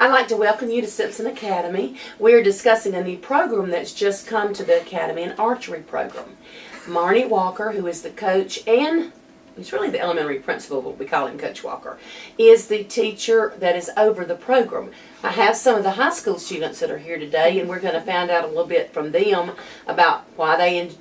I'd like to welcome you to Simpson Academy. We're discussing a new program that's just come to the Academy, an archery program. Marney Walker, who is the coach and he's really the elementary principal, but we call him Coach Walker, is the teacher that is over the program. I have some of the high school students that are here today, and we're going to find out a little bit from them about why they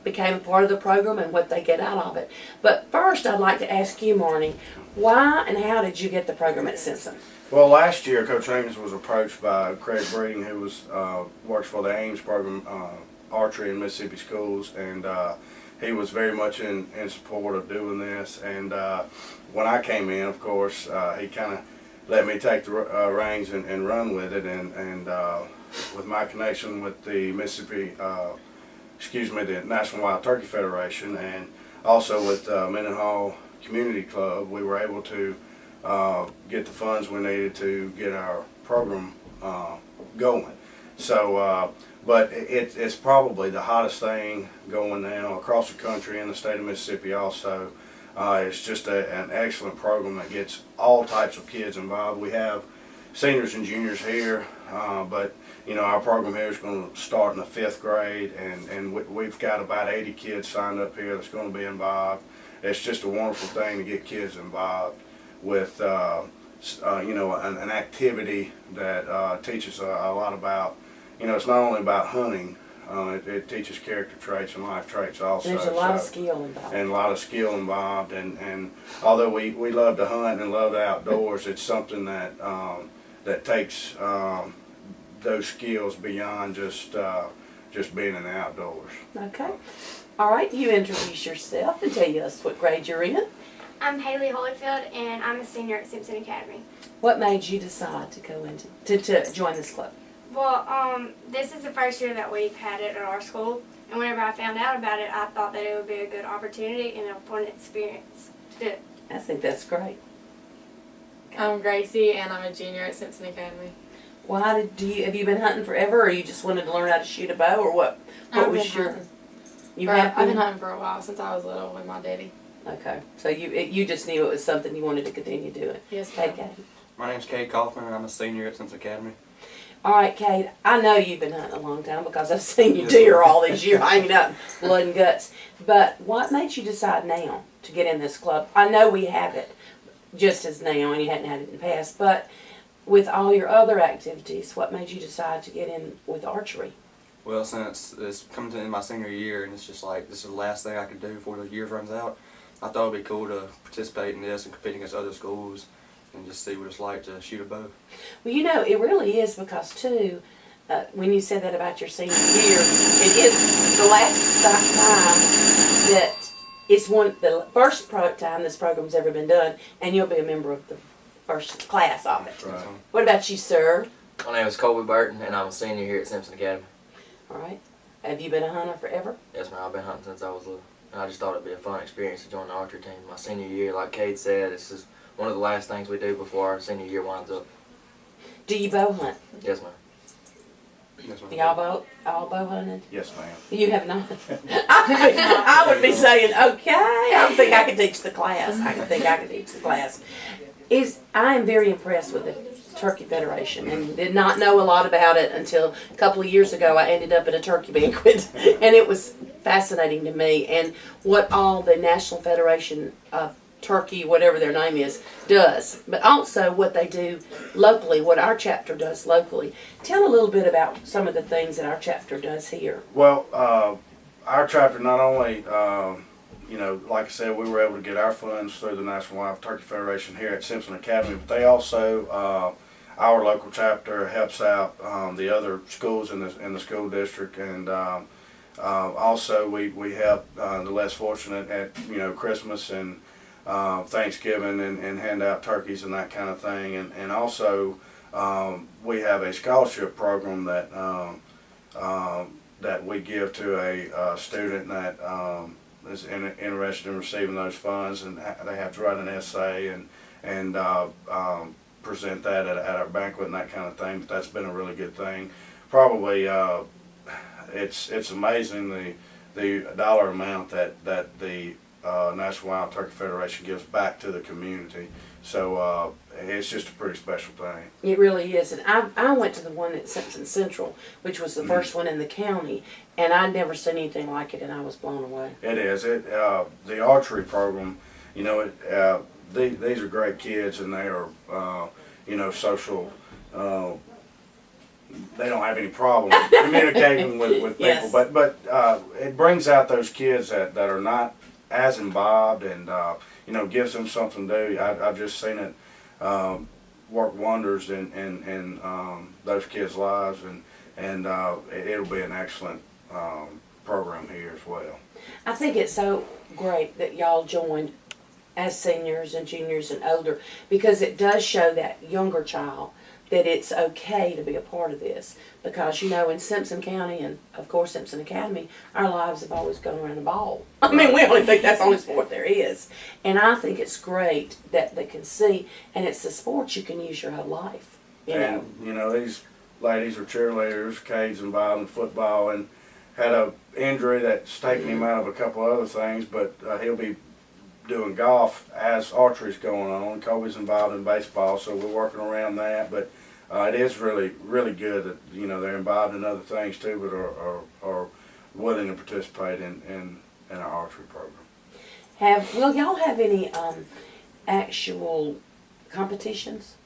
became a part of the program and what they get out of it. But first, I'd like to ask you, Marney, why and how did you get the program at Simpson? Well, last year, Coach Ames was approached by Craig Breeding, who works for the Ames program, Archery in Mississippi schools, and he was very much in support of doing this. And when I came in, of course, he kind of let me take the reins and run with it. And with my connection with the the National Wild Turkey Federation, and also with Mendenhall Community Club, we were able to get the funds we needed to get our program going. So, but it's probably the hottest thing going now across the country and the state of Mississippi also. It's just an excellent program that gets all types of kids involved. We have seniors and juniors here, but you know, our program here is going to start in the 5th grade, and we've got about 80 kids signed up here that's going to be involved. It's just a wonderful thing to get kids involved with you know, an activity that teaches a lot about, you know, it's not only about hunting, it teaches character traits and life traits also. There's a lot of skill involved. And a lot of skill involved, and although we love to hunt and love the outdoors, it's something that that takes those skills beyond just being in the outdoors. Okay. All right, you introduce yourself and tell us what grade you're in. I'm Haley Holyfield, and I'm a senior at Simpson Academy. What made you decide to go into to join this club? Well, this is the first year that we've had it at our school, and whenever I found out about it, I thought that it would be a good opportunity and a fun experience to do it. I think that's great. I'm Gracie, and I'm a junior at Simpson Academy. Why have you been hunting forever, or you just wanted to learn how to shoot a bow, or what? What was your? I've been hunting for a while, since I was little with my daddy. Okay, so you just knew it was something you wanted to continue doing. Yes, ma'am. okay. My name's Cade Kaufman, and I'm a senior at Simpson Academy. All right, Cade, I know you've been hunting a long time because I've seen you deer all these years hanging out in blood and guts. But what made you decide now to get in this club? I know we have it just as now, and you hadn't had it in the past, but with all your other activities, what made you decide to get in with archery? Well, since it's coming to my senior year, and it's just like this is the last thing I could do before the year runs out, I thought it'd be cool to participate in this and compete against other schools and just see what it's like to shoot a bow. Well, you know, it really is because, too, when you said that about your senior year, it is the last time that it's the first time this program's ever been done, and you'll be a member of the first class of it. Right. What about you, sir? My name is Colby Burton, and I'm a senior here at Simpson Academy. All right. Have you been a hunter forever? Yes, ma'am. I've been hunting since I was little. And I just thought it'd be a fun experience to join the archery team. My senior year, like Cade said, this is one of the last things we do before our senior year winds up. Do you bow hunt? Yes, ma'am. Yes, ma'am. Y'all bow hunted? Yes, ma'am. You have not. I would be saying, okay, I don't think I could teach the class. I think I could teach the class. I am very impressed with the Turkey Federation and did not know a lot about it until a couple of years ago. I ended up at a turkey banquet, and it was fascinating to me, and what all the National Federation of Turkey, whatever their name is, does, but also what they do locally, what our chapter does locally. Tell a little bit about some of the things that our chapter does here. Well, our chapter not only, you know, like I said, we were able to get our funds through the National Wild Turkey Federation here at Simpson Academy, but they also, our local chapter helps out the other schools in the school district, and also we help the less fortunate at, you know, Christmas and Thanksgiving and hand out turkeys and that kind of thing, and also we have a scholarship program that that we give to a student that is interested in receiving those funds, and they have to write an essay and present that at our banquet and that kind of thing. But that's been a really good thing. Probably it's amazing the dollar amount that the National Wild Turkey Federation gives back to the community. So it's just a pretty special thing. It really is. And I went to the one at Simpson Central, which was the first one in the county, and I'd never seen anything like it, and I was blown away. It is. The archery program, you know, these are great kids, and they are, you know, social. They don't have any problem communicating with people, Yes. but it brings out those kids that are not as involved, and you know, gives them something to do. I've just seen it work wonders in those kids' lives, and it'll be an excellent program here as well. I think it's so great that y'all joined as seniors and juniors and older, because it does show that younger child that it's okay to be a part of this. Because, you know, in Simpson County and, of course, Simpson Academy, our lives have always gone around the ball. I mean, we only think that's the only sport there is. And I think it's great that they can see, and it's a sport you can use your whole life, you know. And, you know, these ladies are cheerleaders. Cade's involved in football and had a injury that's taken him out of a couple other things, but he'll be doing golf as archery's going on. Kobe's involved in baseball, so we're working around that. But it is really, really good that, you know, they're involved in other things too, but are willing to participate in our archery program. Will y'all have any actual competitions?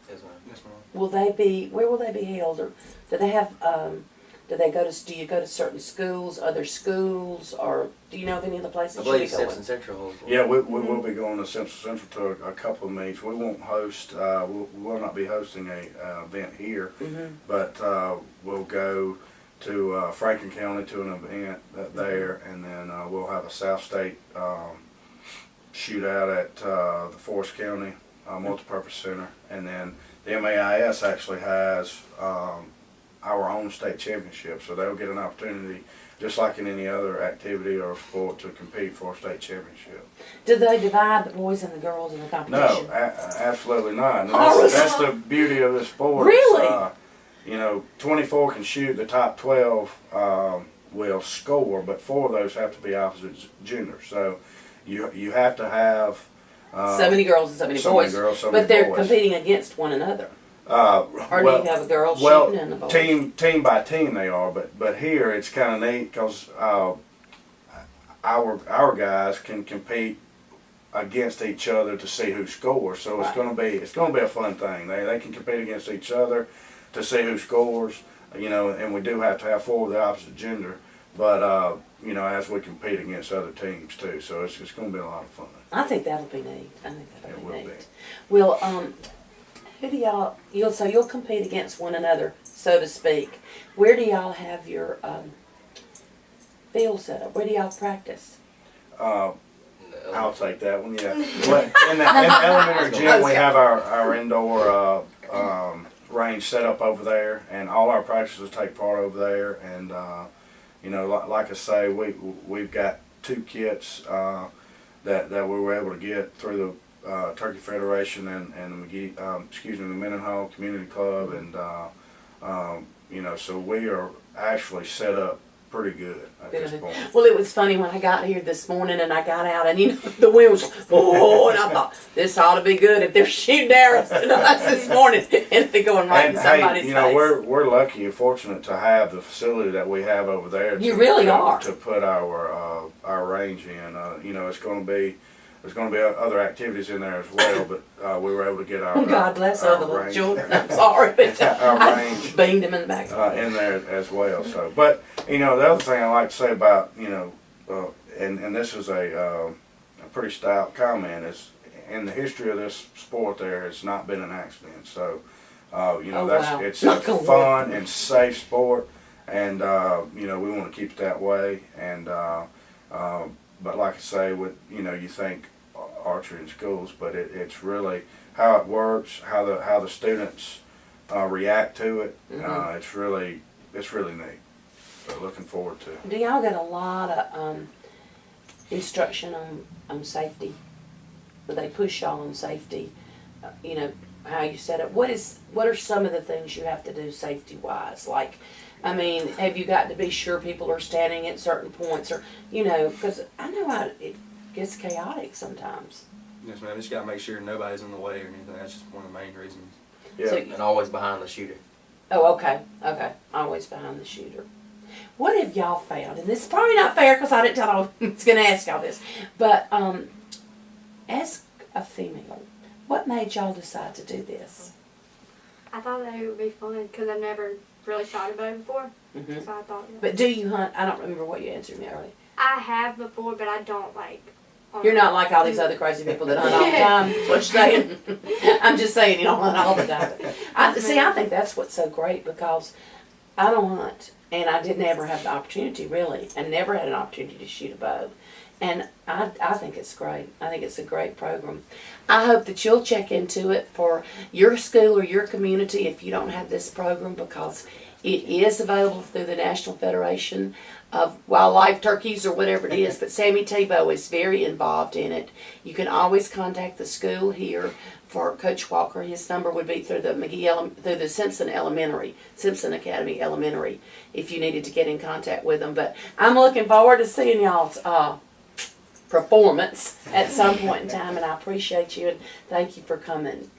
Yes, ma'am. Yes, ma'am. Where will they be held? Or do they have, do you go to certain schools, other schools, or do you know of any other places I you'll be believe going? Simpson Central holds one. Yeah, we will be going to Simpson Central to a couple of meets. We won't host, we will not be hosting a event here, but we'll go to Franklin County to an event there, and then we'll have a South State shootout at the Forest County Multipurpose Center, and then the MAIS actually has our own state championship, so they'll get an opportunity, just like in any other activity or sport, to compete for a state championship. Do they divide the boys and the girls in the competition? No, absolutely not. And Oh, that's the beauty of this sport. Really? You know, 24 can shoot. The top 12 will score, but 4 of those have to be opposite gender. So you have to have So many girls and so many so boys. many girls, so but many they're boys. competing against one another. Or Or do you have a girl shooting and the boys? team by team they are, but here it's kind of neat because our guys can compete against each other to see who scores. So Right. it's gonna be a fun thing. They can compete against each other to see who scores. You know, and we do have to have 4 of the opposite gender, but you know, as we compete against other teams too. So it's gonna be a lot of fun. I think that'll be neat. I think that'll It be will neat. be. Well, who do y'all? You'll compete against one another, so to speak. Where do y'all have your field set up? Where do y'all practice? I'll take that one, yeah. Well, in the elementary gym, we have our indoor range set up over there, and all our practices take part over there. And you know, like I say, we've got 2 kits that we were able to get through the Turkey Federation and the the Mendenhall Community Club, and you know, so we are actually set up pretty good at this point. Well, it was funny when I got here this morning and I got out and you know the wind was oh, and I thought this ought to be good if they're shooting arrows at us this morning and they're going right And in somebody's hey, you know, face. we're lucky and fortunate to have the facility that we have over there. You really are. To put our range in. You know, there's going to be other activities in there as well, but we were able to get our Oh, God bless our other little range, children. I'm sorry, but our I range beamed them in the back. in there as well. So, but you know, the other thing I like to say about, you know, and this is a pretty stout comment, is in the history of this sport there has not been an accident. So, you know, Oh, wow. it's Knock a on wood. fun and safe sport, and you know, we want to keep it that way. And but like I say, with, you know, you think archery in schools, but it's really how it works, how the students react to it. It's really neat. So looking forward to it. Do y'all get a lot of instruction on safety? Do they push y'all on safety? You know, how you set it. What are some of the things you have to do safety wise? Like, I mean, have you got to be sure people are standing at certain points, or you know, because I know it gets chaotic sometimes. Yes, man. I just gotta make sure nobody's in the way or anything. That's just one of the main reasons. Yeah. So- And always behind the shooter. Oh, okay, okay. Always behind the shooter. What have y'all found? And this is probably not fair because I didn't tell I was going to ask y'all this. But as a female, what made y'all decide to do this? I thought that it would be fun because I've never really shot a bow before. Mm-hmm. So I thought. But do you hunt? I don't remember what you answered me earlier. I have before, but I don't like. You're not like all these other crazy people that hunt all the time. That's what you're saying. I'm just saying you don't hunt all the time. I think that's what's so great because I don't hunt, and I did never have the opportunity really, and never had an opportunity to shoot a bow. And I think it's great. I think it's a great program. I hope that you'll check into it for your school or your community if you don't have this program because it is available through the National Federation of Wildlife Turkeys or whatever it is, but Sammy Tebow is very involved in it. You can always contact the school here for Coach Walker. His number would be through the Simpson Academy Elementary if you needed to get in contact with them. But I'm looking forward to seeing y'all's performance at some point in time, and I appreciate you and thank you for coming.